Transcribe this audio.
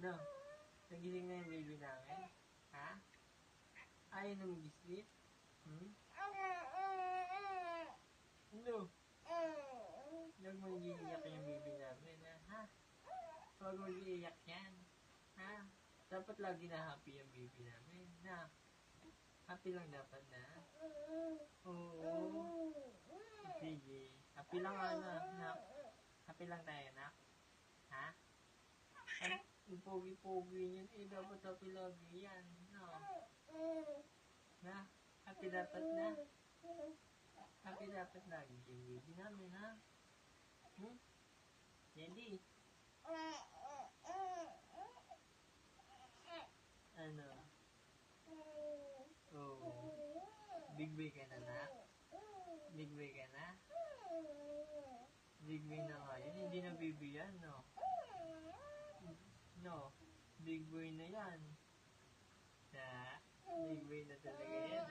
No? Nagising na yung baby namin? Ha? Ayaw na mag-sleep? Hmm? No? Huwag mo iiyak yung baby namin, ha? Huwag mo iiyak yan. Ha? Dapat lagi na happy yung baby namin, na? Happy lang dapat na? Oo. Sige. Happy lang na. Happy lang tayo, na? Ha? Ang pogi-pogi niyan, dapat happy lagi yan, no? Na? Happy dapat na? Happy dapat lagi yung baby namin, ha? Hmm? Jelly? Ano? Oh. Big boy ka na, na? Big boy ka na? Big boy na nga yun. Hindi na baby yan, no? No. Big boy na yan. Na? Big boy na talaga yan,